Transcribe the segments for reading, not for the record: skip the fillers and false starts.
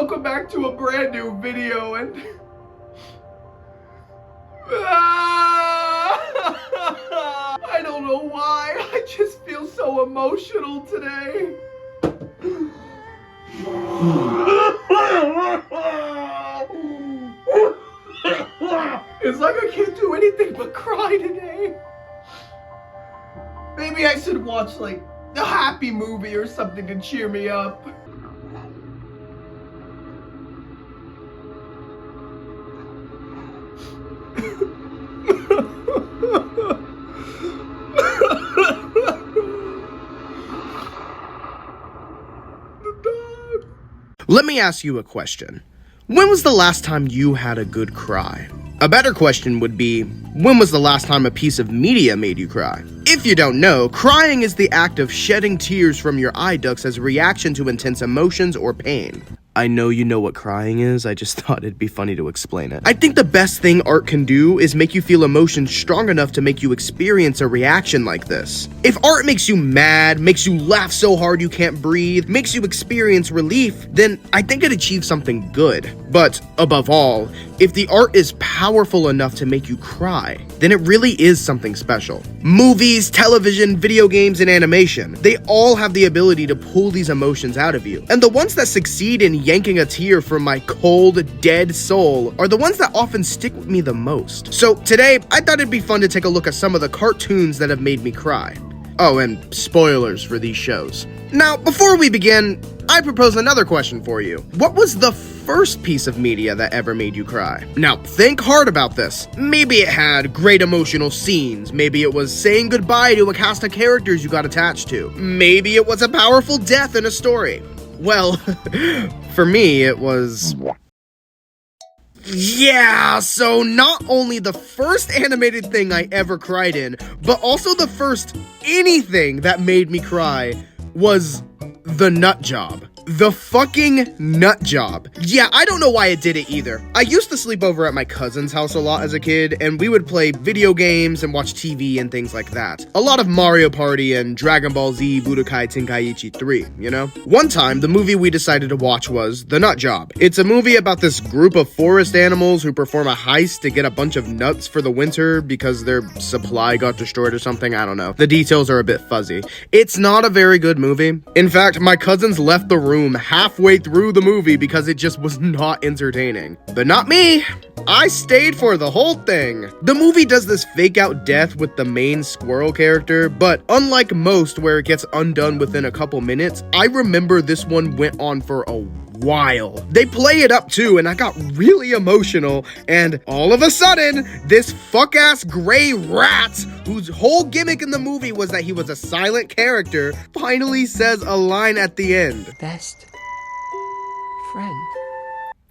welcome back to a brand new video, and I don't know why, I just feel so emotional today. It's like I can't do anything but cry today. Maybe I should watch like a happy movie or something to cheer me up. Let me ask you a question. When was the last time you had a good cry? A better question would be, when was the last time a piece of media made you cry? If you don't know, crying is the act of shedding tears from your eye ducts as a reaction to intense emotions or pain. I know you know what crying is, I just thought it'd be funny to explain it. I think the best thing art can do is make you feel emotions strong enough to make you experience a reaction like this. If art makes you mad, makes you laugh so hard you can't breathe, makes you experience relief, then I think it achieves something good. But above all, if the art is powerful enough to make you cry, then it really is something special. Movies, television, video games, and animation, they all have the ability to pull these emotions out of you. And the ones that succeed in yanking a tear from my cold, dead soul are the ones that often stick with me the most. So today, I thought it'd be fun to take a look at some of the cartoons that have made me cry. Oh, and spoilers for these shows. Now, before we begin, I propose another question for you. What was the first piece of media that ever made you cry? Now, think hard about this. Maybe it had great emotional scenes. Maybe it was saying goodbye to a cast of characters you got attached to. Maybe it was a powerful death in a story. Well, for me, it was... Yeah, so not only the first animated thing I ever cried in, but also the first anything that made me cry was The Nut Job. The fucking Nut Job. Yeah, I don't know why it did it either. I used to sleep over at my cousin's house a lot as a kid, and we would play video games and watch TV and things like that. A lot of Mario Party and Dragon Ball Z Budokai Tenkaichi 3, you know? One time, the movie we decided to watch was The Nut Job. It's a movie about this group of forest animals who perform a heist to get a bunch of nuts for the winter because their supply got destroyed or something, I don't know. The details are a bit fuzzy. It's not a very good movie. In fact, my cousins left the room halfway through the movie because it just was not entertaining. But not me. I stayed for the whole thing. The movie does this fake out death with the main squirrel character, but unlike most where it gets undone within a couple minutes, I remember this one went on for a while. They play it up too, and I got really emotional, and all of a sudden, this fuck-ass gray rat, whose whole gimmick in the movie was that he was a silent character, finally says a line at the end. Best friend.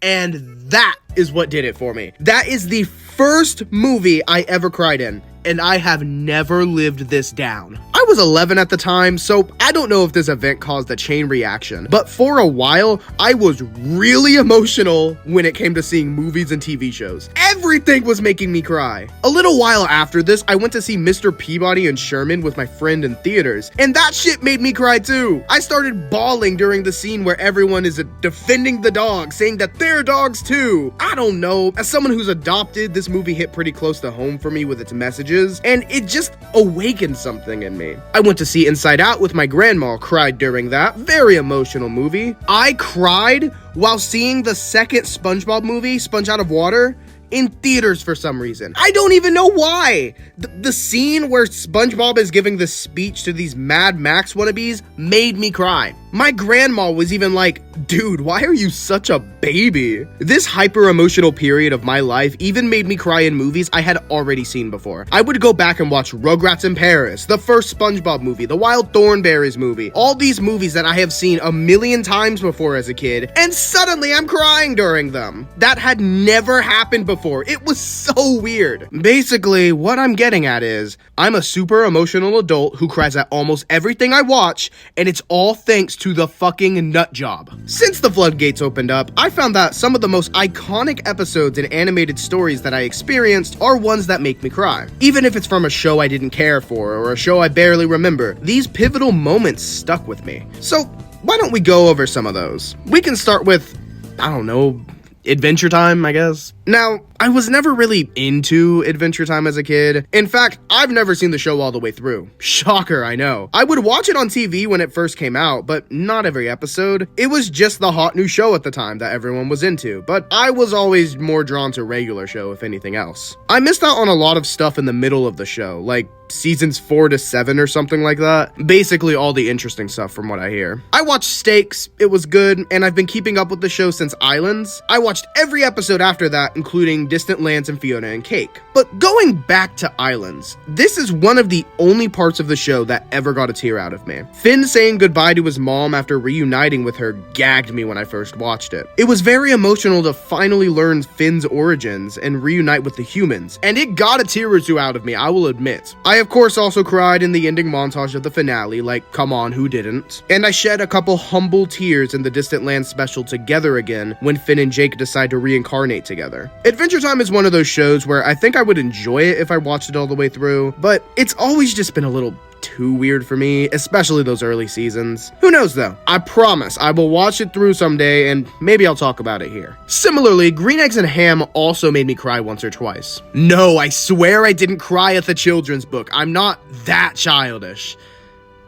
And that is what did it for me. That is the first movie I ever cried in, and I have never lived this down. I was 11 at the time, so I don't know if this event caused a chain reaction, but for a while, I was really emotional when it came to seeing movies and TV shows. Everything was making me cry. A little while after this, I went to see Mr. Peabody and Sherman with my friend in theaters, and that shit made me cry too. I started bawling during the scene where everyone is defending the dog, saying that they're dogs too. I don't know, as someone who's adopted, this movie hit pretty close to home for me with its messages, and it just awakened something in me. I went to see Inside Out with my grandma, cried during that. Very emotional movie. I cried while seeing the second SpongeBob movie, Sponge Out of Water, in theaters for some reason. I don't even know why. The scene where SpongeBob is giving the speech to these Mad Max wannabes made me cry. My grandma was even like, dude, why are you such a baby? This hyper emotional period of my life even made me cry in movies I had already seen before. I would go back and watch Rugrats in Paris, the first SpongeBob movie, the Wild Thornberrys movie, all these movies that I have seen a million times before as a kid, and suddenly I'm crying during them. That had never happened before. It was so weird. Basically, what I'm getting at is, I'm a super emotional adult who cries at almost everything I watch, and it's all thanks to the fucking Nut Job. Since the floodgates opened up, I found that some of the most iconic episodes in animated stories that I experienced are ones that make me cry. Even if it's from a show I didn't care for or a show I barely remember, these pivotal moments stuck with me. So why don't we go over some of those? We can start with I don't know, Adventure Time, I guess. Now, I was never really into Adventure Time as a kid. In fact, I've never seen the show all the way through. Shocker, I know. I would watch it on TV when it first came out, but not every episode. It was just the hot new show at the time that everyone was into, but I was always more drawn to regular show, if anything else. I missed out on a lot of stuff in the middle of the show, like seasons 4 to 7 or something like that. Basically all the interesting stuff from what I hear. I watched Stakes, it was good, and I've been keeping up with the show since Islands. I watched every episode after that, including Distant Lands and Fiona and Cake. But going back to Islands, this is one of the only parts of the show that ever got a tear out of me. Finn saying goodbye to his mom after reuniting with her gagged me when I first watched it. It was very emotional to finally learn Finn's origins and reunite with the humans, and it got a tear or two out of me, I will admit. I of course also cried in the ending montage of the finale, like come on, who didn't? And I shed a couple humble tears in the Distant Lands special Together Again when Finn and Jake decide to reincarnate together. Adventure Time is one of those shows where I think I would enjoy it if I watched it all the way through, but it's always just been a little too weird for me, especially those early seasons. Who knows though? I promise I will watch it through someday and maybe I'll talk about it here. Similarly, Green Eggs and Ham also made me cry once or twice. No, I swear I didn't cry at the children's book. I'm not that childish.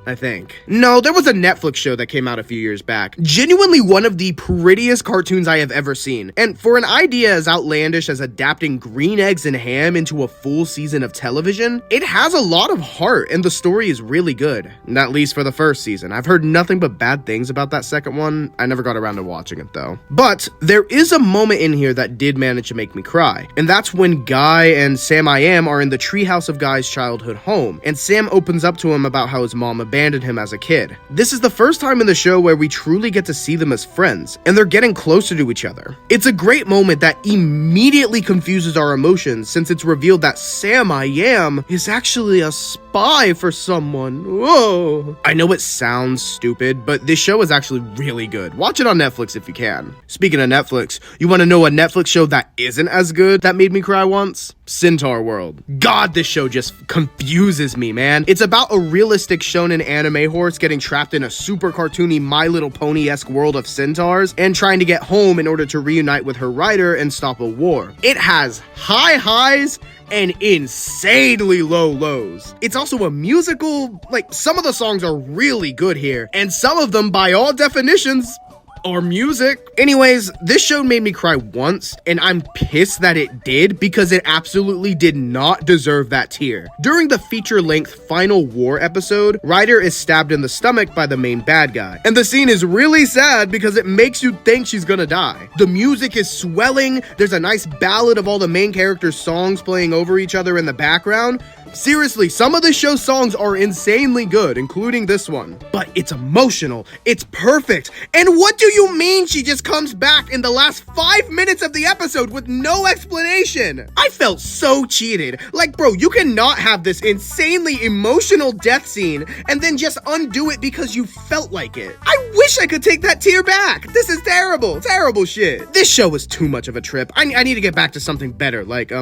I think. No, there was a Netflix show that came out a few years back. Genuinely one of the prettiest cartoons I have ever seen. And for an idea as outlandish as adapting Green Eggs and Ham into a full season of television, it has a lot of heart and the story is really good. At least for the first season. I've heard nothing but bad things about that second one. I never got around to watching it though. But there is a moment in here that did manage to make me cry. And that's when Guy and Sam I Am are in the treehouse of Guy's childhood home. And Sam opens up to him about how his mom abandoned him as a kid. This is the first time in the show where we truly get to see them as friends, and they're getting closer to each other. It's a great moment that immediately confuses our emotions since it's revealed that Sam I Am is actually a spy for someone. Whoa. I know it sounds stupid, but this show is actually really good. Watch it on Netflix if you can. Speaking of Netflix, you want to know a Netflix show that isn't as good that made me cry once? Centaur World. God, this show just confuses me, man. It's about a realistic shonen anime horse getting trapped in a super cartoony My Little Pony-esque world of centaurs and trying to get home in order to reunite with her rider and stop a war. It has high highs and insanely low lows. It's also a musical, like some of the songs are really good here, and some of them by all definitions or music. Anyways, this show made me cry once, and I'm pissed that it did because it absolutely did not deserve that tear. During the feature-length Final War episode, Ryder is stabbed in the stomach by the main bad guy. And the scene is really sad because it makes you think she's gonna die. The music is swelling, there's a nice ballad of all the main characters' songs playing over each other in the background. Seriously, some of the show's songs are insanely good, including this one. But it's emotional, it's perfect, and what do you mean she just comes back in the last 5 minutes of the episode with no explanation? I felt so cheated. Like, bro, you cannot have this insanely emotional death scene and then just undo it because you felt like it. I wish I could take that tear back. This is terrible, terrible shit. This show is too much of a trip. I need to get back to something better, like,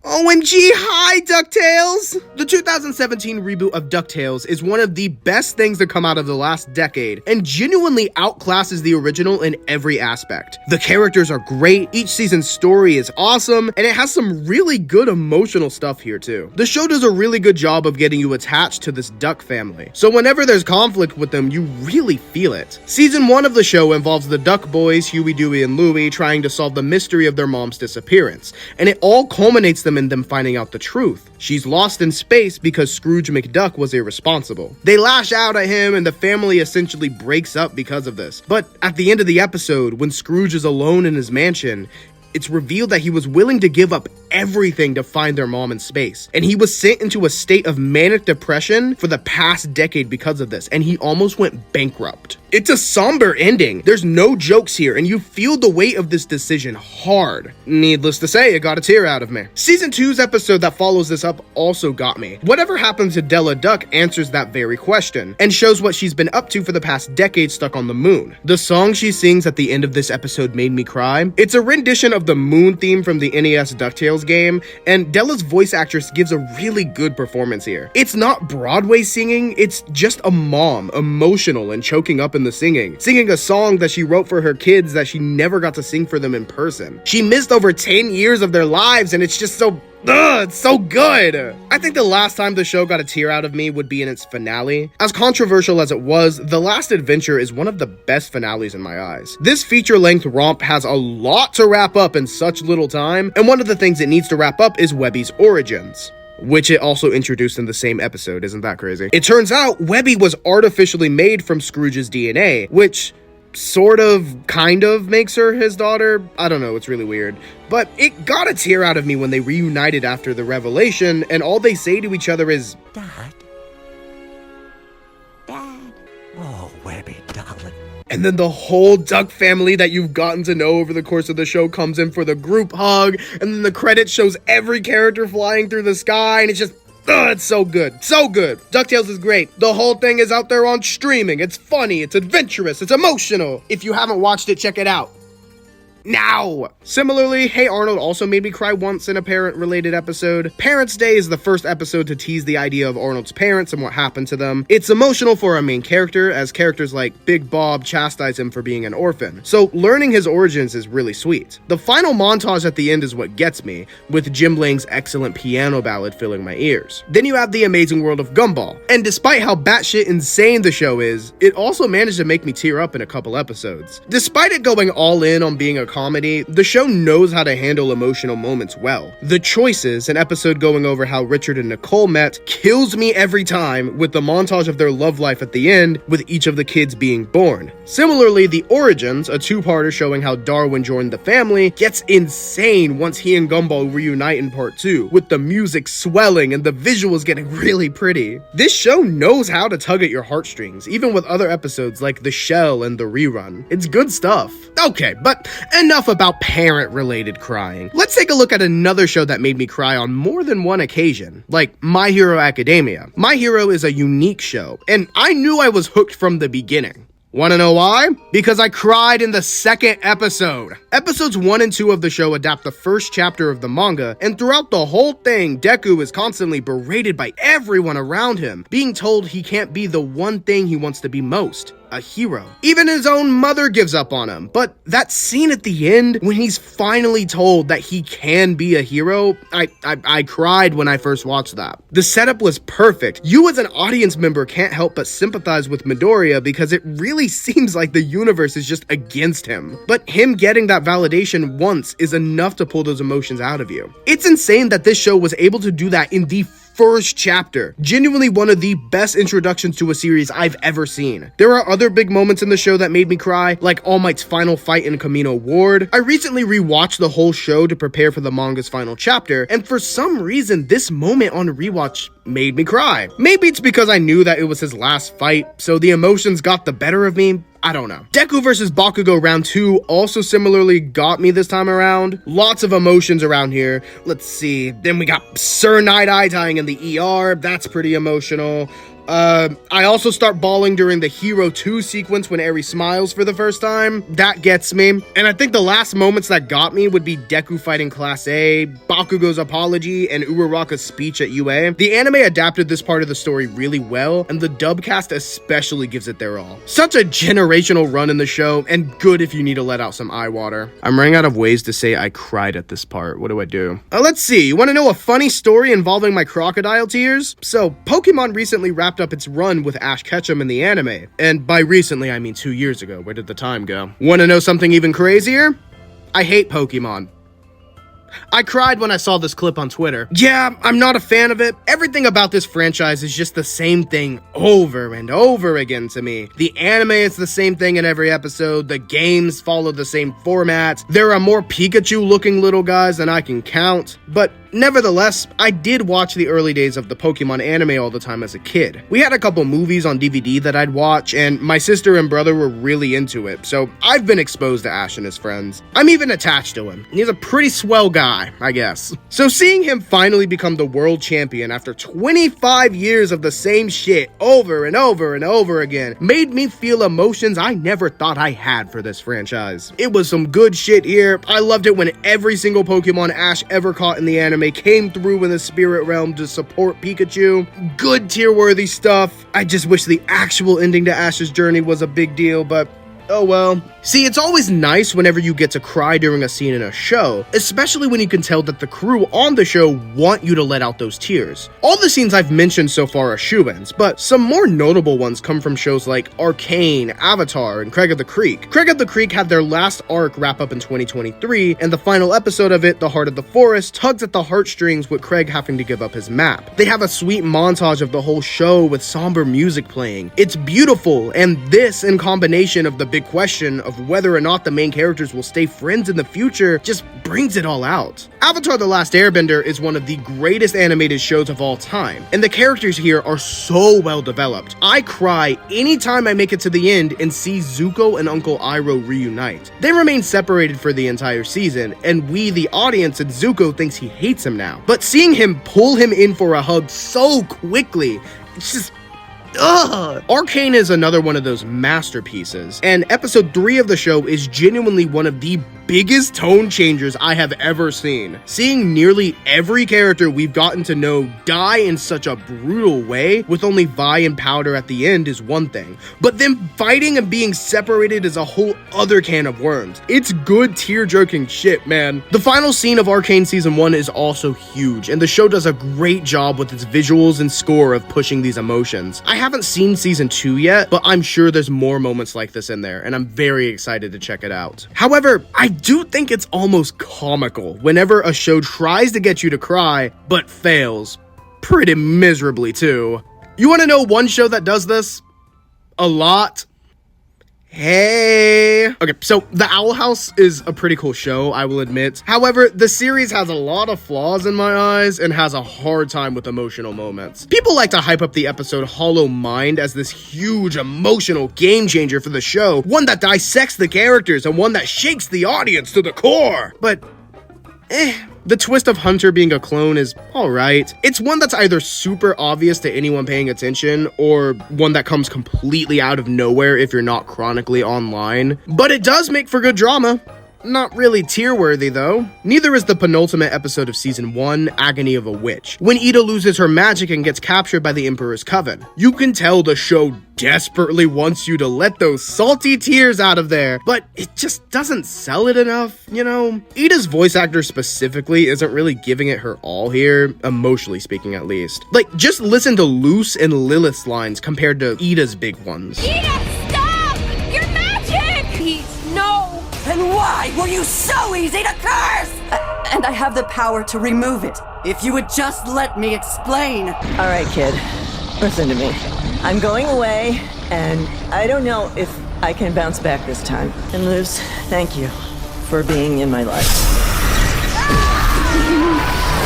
OMG, hi, DuckTales! The 2017 reboot of DuckTales is one of the best things to come out of the last decade, and genuinely outclasses the original in every aspect. The characters are great, each season's story is awesome, and it has some really good emotional stuff here too. The show does a really good job of getting you attached to this duck family, so whenever there's conflict with them, you really feel it. Season 1 of the show involves the Duck Boys, Huey, Dewey, and Louie, trying to solve the mystery of their mom's disappearance, and it all culminates in them finding out the truth. She's lost in space because Scrooge McDuck was irresponsible. They lash out at him and the family essentially breaks up because of this. But at the end of the episode, when Scrooge is alone in his mansion, it's revealed that he was willing to give up everything to find their mom in space. And he was sent into a state of manic depression for the past decade because of this, and he almost went bankrupt. It's a somber ending. There's no jokes here, and you feel the weight of this decision hard. Needless to say, it got a tear out of me. Season 2's episode that follows this up also got me. Whatever happened to Della Duck answers that very question, and shows what she's been up to for the past decade stuck on the moon. The song she sings at the end of this episode made me cry. It's a rendition of of the moon theme from the NES DuckTales game, and Della's voice actress gives a really good performance here. It's not Broadway singing, it's just a mom, emotional and choking up in the singing a song that she wrote for her kids that she never got to sing for them in person. She missed over 10 years of their lives, and it's just so it's so good! I think the last time the show got a tear out of me would be in its finale. As controversial as it was, The Last Adventure is one of the best finales in my eyes. This feature-length romp has a lot to wrap up in such little time, and one of the things it needs to wrap up is Webby's origins, which it also introduced in the same episode. Isn't that crazy? It turns out Webby was artificially made from Scrooge's DNA, which kind of makes her his daughter. I don't know, it's really weird. But it got a tear out of me when they reunited after the revelation, and all they say to each other is, Dad. Oh, Webby, darling. and then the whole Duck family that you've gotten to know over the course of the show comes in for the group hug, and then the credits shows every character flying through the sky, and it's just, it's so good. So good. DuckTales is great. The whole thing is out there on streaming. It's funny, it's adventurous, it's emotional. If you haven't watched it, check it out now. Similarly, Hey Arnold also made me cry once in a parent-related episode. Parents' Day is the first episode to tease the idea of Arnold's parents and what happened to them. It's emotional for our main character, as characters like Big Bob chastise him for being an orphan, so learning his origins is really sweet. The final montage at the end is what gets me, with Jim Lang's excellent piano ballad filling my ears. Then you have The Amazing World of Gumball, and despite how batshit insane the show is, it also managed to make me tear up in a couple episodes. Despite it going all in on being a comedy, the show knows how to handle emotional moments well. The Choices, an episode going over how Richard and Nicole met, kills me every time, with the montage of their love life at the end, with each of the kids being born. Similarly, The Origins, a two-parter showing how Darwin joined the family, gets insane once he and Gumball reunite in part 2, with the music swelling and the visuals getting really pretty. This show knows how to tug at your heartstrings, even with other episodes like The Shell and The Rerun. It's good stuff. Okay, but enough about parent-related crying. Let's take a look at another show that made me cry on more than one occasion, like My Hero Academia. My Hero is a unique show, and I knew I was hooked from the beginning. Wanna know why? Because I cried in the second episode. Episodes 1 and 2 of the show adapt the first chapter of the manga, and throughout the whole thing, Deku is constantly berated by everyone around him, being told he can't be the one thing he wants to be most. A hero. Even his own mother gives up on him. But that scene at the end, when he's finally told that he can be a hero, I cried when I first watched that. The setup was perfect. You as an audience member can't help but sympathize with Midoriya because it really seems like the universe is just against him. But him getting that validation once is enough to pull those emotions out of you. It's insane that this show was able to do that in the first chapter. Genuinely one of the best introductions to a series I've ever seen. There are other big moments in the show that made me cry, like All Might's final fight in Camino Ward. I recently rewatched the whole show to prepare for the manga's final chapter, and for some reason, this moment on rewatch made me cry. Maybe it's because I knew that it was his last fight, so the emotions got the better of me. I don't know. Deku vs. Bakugo round 2 also similarly got me this time around. Lots of emotions around here. Let's see. Then we got Sir Night-Eye dying in the ER. That's pretty emotional. I also start bawling during the Hero 2 sequence when Eri smiles for the first time. That gets me. And I think the last moments that got me would be Deku fighting Class A, Bakugo's apology, and Uraraka's speech at UA. The anime adapted this part of the story really well, and the dub cast especially gives it their all. Such a generational run in the show, and good if you need to let out some eye water. I'm running out of ways to say I cried at this part. What do? Let's see. You want to know a funny story involving my crocodile tears? So, Pokemon recently wrapped up its run with Ash Ketchum in the anime. And by recently, I mean 2 years ago. Where did the time go? Want to know something even crazier? I hate Pokemon. I cried when I saw this clip on Twitter. Yeah, I'm not a fan of it. Everything about this franchise is just the same thing over and over again to me. The anime is the same thing in every episode. The games follow the same format. There are more Pikachu-looking little guys than I can count. But Nevertheless, I did watch the early days of the Pokemon anime all the time as a kid. We had a couple movies on DVD that I'd watch, and my sister and brother were really into it, so I've been exposed to Ash and his friends. I'm even attached to him. He's a pretty swell guy, I guess. So seeing him finally become the world champion after 25 years of the same shit over and over and over again made me feel emotions I never thought I had for this franchise. It was some good shit here. I loved it when every single Pokemon Ash ever caught in the anime came through in the spirit realm to support Pikachu. Good tier-worthy stuff. I just wish the actual ending to Ash's journey was a big deal, but oh well. See, it's always nice whenever you get to cry during a scene in a show, especially when you can tell that the crew on the show want you to let out those tears. All the scenes I've mentioned so far are shoo-ins, but some more notable ones come from shows like Arcane, Avatar, and Craig of the Creek. Craig of the Creek had their last arc wrap up in 2023, and the final episode of it, The Heart of the Forest, tugs at the heartstrings with Craig having to give up his map. They have a sweet montage of the whole show with somber music playing. It's beautiful, and this, in combination of the big question of whether or not the main characters will stay friends in the future, just brings it all out. Avatar: The Last Airbender is one of the greatest animated shows of all time, and the characters here are so well developed. I cry anytime I make it to the end and see Zuko and Uncle Iroh reunite. They remain separated for the entire season, and we, the audience, and Zuko thinks he hates him now. But seeing him pull him in for a hug so quickly, it's just ugh! Arcane is another one of those masterpieces, and episode 3 of the show is genuinely one of the biggest tone changers I have ever seen. Seeing nearly every character we've gotten to know die in such a brutal way, with only Vi and Powder at the end, is one thing, but them fighting and being separated is a whole other can of worms. It's good tear-jerking shit, man. The final scene of Arcane Season 1 is also huge, and the show does a great job with its visuals and score of pushing these emotions. I haven't seen Season 2 yet, but I'm sure there's more moments like this in there, and I'm very excited to check it out. However, I do think it's almost comical whenever a show tries to get you to cry, but fails. Pretty miserably, too. You want to know one show that does this? A lot? Hey! Okay, so The Owl House is a pretty cool show, I will admit. However, the series has a lot of flaws in my eyes and has a hard time with emotional moments. People like to hype up the episode Hollow Mind as this huge emotional game changer for the show, one that dissects the characters and one that shakes the audience to the core. But the twist of Hunter being a clone is alright. It's one that's either super obvious to anyone paying attention, or one that comes completely out of nowhere if you're not chronically online. But it does make for good drama. Not really tear-worthy, though. Neither is the penultimate episode of Season 1, Agony of a Witch, when Ida loses her magic and gets captured by the Emperor's Coven. You can tell the show desperately wants you to let those salty tears out of there, but it just doesn't sell it enough, you know? Ida's voice actor specifically isn't really giving it her all here, emotionally speaking at least. Like, just listen to Luce and Lilith's lines compared to Ida's big ones. Ida, stop! Your magic! Please, no! And why were you so easy to curse? And I have the power to remove it. If you would just let me explain. All right, kid. Listen to me. I'm going away, and I don't know if I can bounce back this time. And Luz, thank you for being in my life.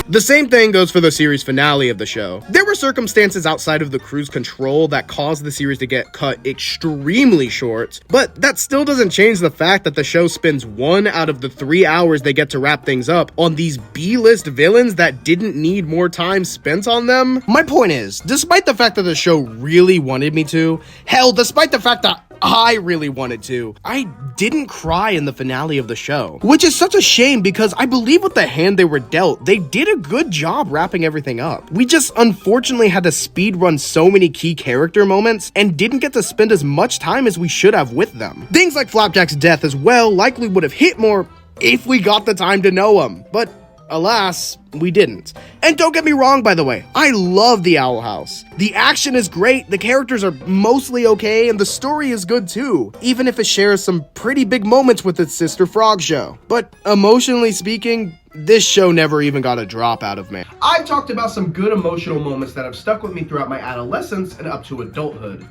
The same thing goes for the series finale of the show. There were circumstances outside of the crew's control that caused the series to get cut extremely short, but that still doesn't change the fact that the show spends 1 out of the 3 hours they get to wrap things up on these B-list villains that didn't need more time spent on them. My point is, despite the fact that the show really wanted me to, hell, despite the fact that I really wanted to, I didn't cry in the finale of the show, which is such a shame because I believe with the hand they were dealt, they did a good job wrapping everything up. We just unfortunately had to speed run so many key character moments and didn't get to spend as much time as we should have with them. Things like Flapjack's death as well likely would have hit more if we got the time to know him, but alas, we didn't. And don't get me wrong, by the way, I love the Owl House. The action is great, the characters are mostly okay, and the story is good too, even if it shares some pretty big moments with its sister Frog show. But emotionally speaking, this show never even got a drop out of me. I've talked about some good emotional moments that have stuck with me throughout my adolescence and up to adulthood.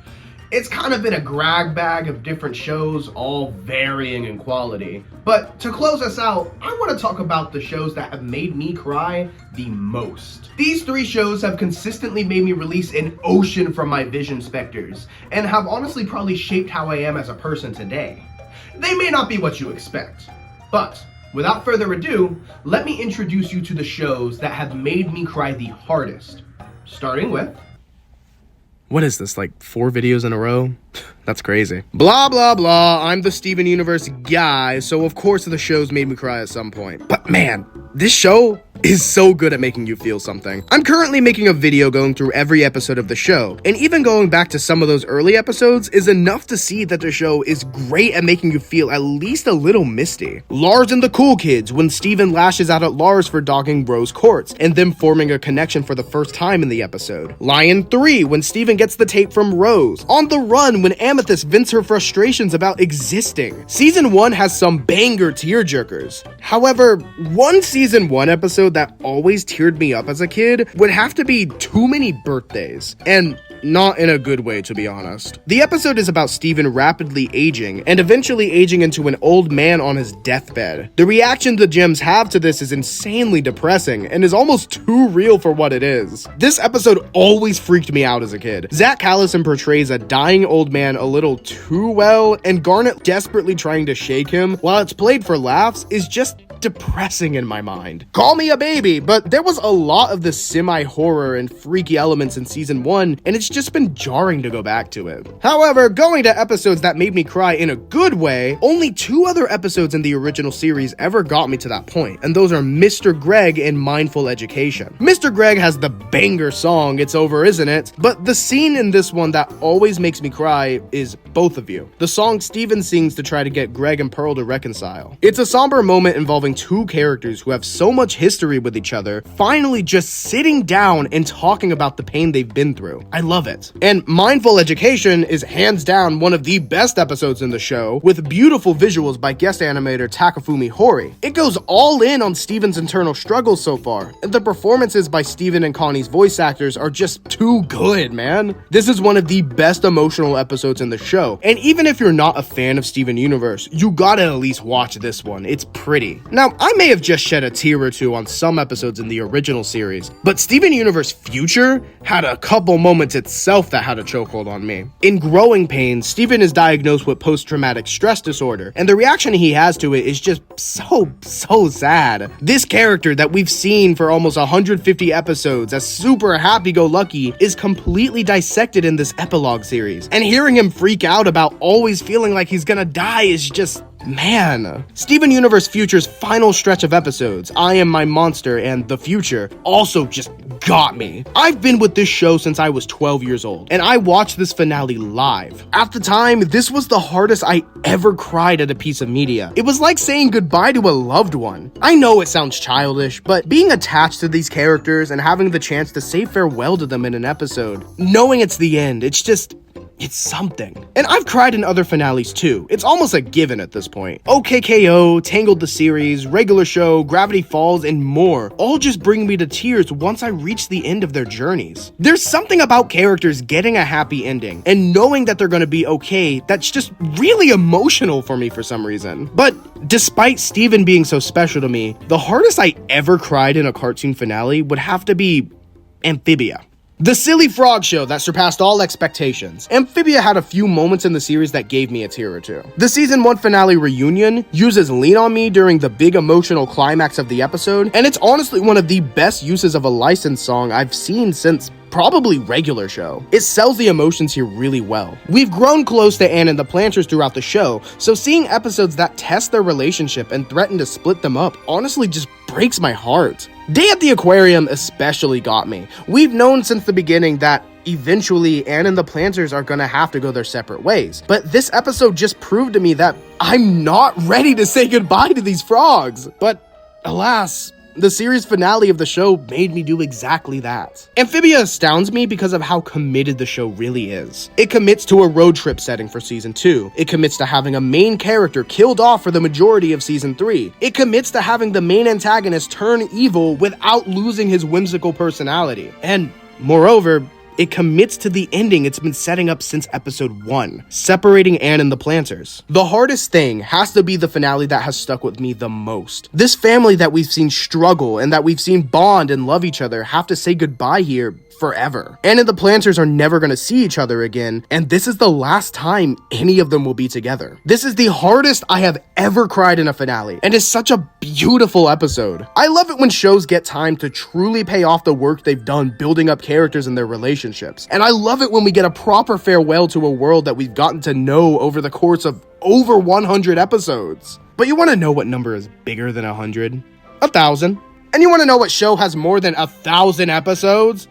It's kind of been a grab bag of different shows, all varying in quality. But to close us out, I want to talk about the shows that have made me cry the most. These 3 shows have consistently made me release an ocean from my vision specters, and have honestly probably shaped how I am as a person today. They may not be what you expect, but without further ado, let me introduce you to the shows that have made me cry the hardest, starting with... What is this, like 4 videos in a row? That's crazy. Blah, blah, blah. I'm the Steven Universe guy, so of course the shows made me cry at some point. But man, this show is so good at making you feel something. I'm currently making a video going through every episode of the show, and even going back to some of those early episodes is enough to see that the show is great at making you feel at least a little misty. Lars and the Cool Kids, when Steven lashes out at Lars for dogging Rose Quartz, and them forming a connection for the first time in the episode. Lion 3, when Steven gets the tape from Rose. On the Run, when Amethyst vents her frustrations about existing. Season 1 has some banger tearjerkers. However, one Season 1 episode that always teared me up as a kid would have to be Too Many Birthdays. And not in a good way, to be honest. The episode is about Steven rapidly aging, and eventually aging into an old man on his deathbed. The reaction the gems have to this is insanely depressing, and is almost too real for what it is. This episode always freaked me out as a kid. Zach Callison portrays a dying old man a little too well, and Garnet desperately trying to shake him, while it's played for laughs, is just depressing in my mind. Call me a baby, but there was a lot of the semi-horror and freaky elements in season 1, and it's just been jarring to go back to it. However, going to episodes that made me cry in a good way, only 2 other episodes in the original series ever got me to that point, and those are Mr. Greg and Mindful Education. Mr. Greg has the banger song, It's Over, Isn't It? But the scene in this one that always makes me cry is Both of You, the song Steven sings to try to get Greg and Pearl to reconcile. It's a somber moment involving 2 characters who have so much history with each other, finally just sitting down and talking about the pain they've been through. I love it. And Mindful Education is hands down one of the best episodes in the show, with beautiful visuals by guest animator Takafumi Hori. It goes all in on Steven's internal struggles so far, and the performances by Steven and Connie's voice actors are just too good, man. This is one of the best emotional episodes in the show, and even if you're not a fan of Steven Universe, you gotta at least watch this one. It's pretty. Now, I may have just shed a tear or 2 on some episodes in the original series, but Steven Universe Future had a couple moments itself that had a chokehold on me. In Growing Pains, Steven is diagnosed with post-traumatic stress disorder, and the reaction he has to it is just so sad. This character that we've seen for almost 150 episodes as super happy-go-lucky is completely dissected in this epilogue series, and hearing him freak out about always feeling like he's gonna die is just... man. Steven Universe Future's final stretch of episodes, I Am My Monster and The Future, also just got me. I've been with this show since I was 12 years old, and I watched this finale live. At the time, this was the hardest I ever cried at a piece of media. It was like saying goodbye to a loved one. I know it sounds childish, but being attached to these characters and having the chance to say farewell to them in an episode, knowing it's the end, it's something. And I've cried in other finales too. It's almost a given at this point. OKKO, Tangled the series, Regular Show, Gravity Falls, and more all just bring me to tears once I reach the end of their journeys. There's something about characters getting a happy ending and knowing that they're gonna be okay that's just really emotional for me for some reason. But despite Steven being so special to me, the hardest I ever cried in a cartoon finale would have to be Amphibia. The silly frog show that surpassed all expectations. Amphibia had a few moments in the series that gave me a tear or 2. The season 1 finale reunion uses Lean On Me during the big emotional climax of the episode, and it's honestly one of the best uses of a licensed song I've seen since probably Regular Show. It sells the emotions here really well. We've grown close to Anne and the Planters throughout the show, so seeing episodes that test their relationship and threaten to split them up honestly just breaks my heart. Day at the Aquarium especially got me. We've known since the beginning that eventually Anne and the Planters are gonna have to go their separate ways, but this episode just proved to me that I'm not ready to say goodbye to these frogs. But alas, the series finale of the show made me do exactly that. Amphibia astounds me because of how committed the show really is. It commits to a road trip setting for season 2. It commits to having a main character killed off for the majority of season 3. It commits to having the main antagonist turn evil without losing his whimsical personality. And moreover, It commits to the ending it's been setting up since episode 1, separating Anne and the Planters. The hardest thing has to be the finale that has stuck with me the most. This family that we've seen struggle and that we've seen bond and love each other have to say goodbye here forever. Anne and the Planters are never going to see each other again, and this is the last time any of them will be together. This is the hardest I have ever cried in a finale, and it's such a beautiful episode. I love it when shows get time to truly pay off the work they've done building up characters and their relationships, and I love it when we get a proper farewell to a world that we've gotten to know over the course of over 100 episodes. But you want to know what number is bigger than 100? 1,000. And you want to know what show has more than 1,000 episodes?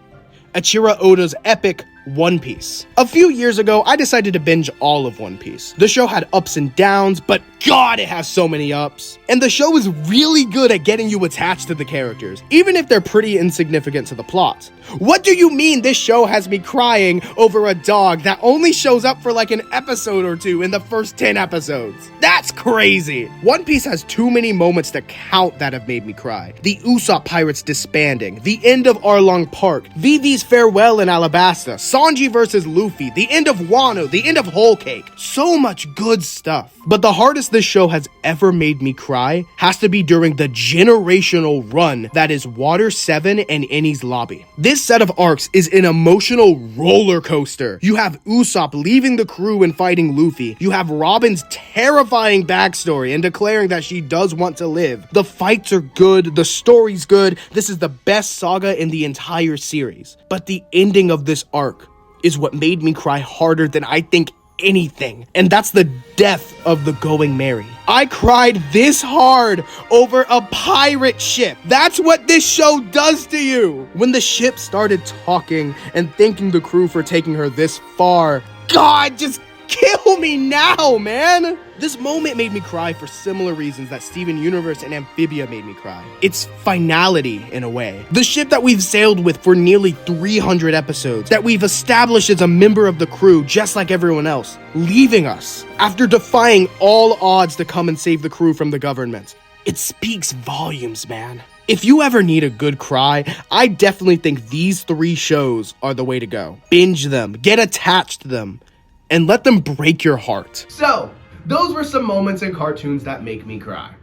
Eiichiro Oda's epic One Piece. A few years ago, I decided to binge all of One Piece. The show had ups and downs, but God, it has so many ups. And the show is really good at getting you attached to the characters, even if they're pretty insignificant to the plot. What do you mean this show has me crying over a dog that only shows up for like an episode or two in the first 10 episodes? That's crazy. One Piece has too many moments to count that have made me cry. The Usopp Pirates disbanding, the end of Arlong Park, Vivi's farewell in Alabasta, Sanji versus Luffy, the end of Wano, the end of Whole Cake. So much good stuff. But the hardest this show has ever made me cry has to be during the generational run that is Water 7 and Enies Lobby. This set of arcs is an emotional roller coaster. You have Usopp leaving the crew and fighting Luffy. You have Robin's terrifying backstory and declaring that she does want to live. The fights are good, the story's good. This is the best saga in the entire series. But the ending of this arc is what made me cry harder than I think anything, and that's the death of the Going Merry. I cried this hard over a pirate ship. That's what this show does to you. When the ship started talking and thanking the crew for taking her this far, God, just kill me now, man. This moment made me cry for similar reasons that Steven Universe and Amphibia made me cry. It's finality, in a way. The ship that we've sailed with for nearly 300 episodes, that we've established as a member of the crew just like everyone else, leaving us after defying all odds to come and save the crew from the government. It speaks volumes, man. If you ever need a good cry, I definitely think these 3 shows are the way to go. Binge them, get attached to them, and let them break your heart. So, those were some moments in cartoons that make me cry.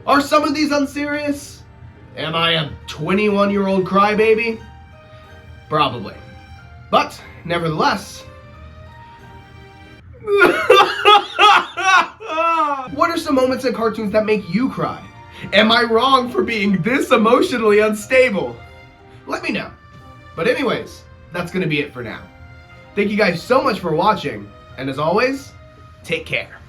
Are some of these unserious? Am I a 21-year-old crybaby? Probably. But, nevertheless... What are some moments in cartoons that make you cry? Am I wrong for being this emotionally unstable? Let me know. But anyways, that's gonna be it for now. Thank you guys so much for watching, and as always, take care.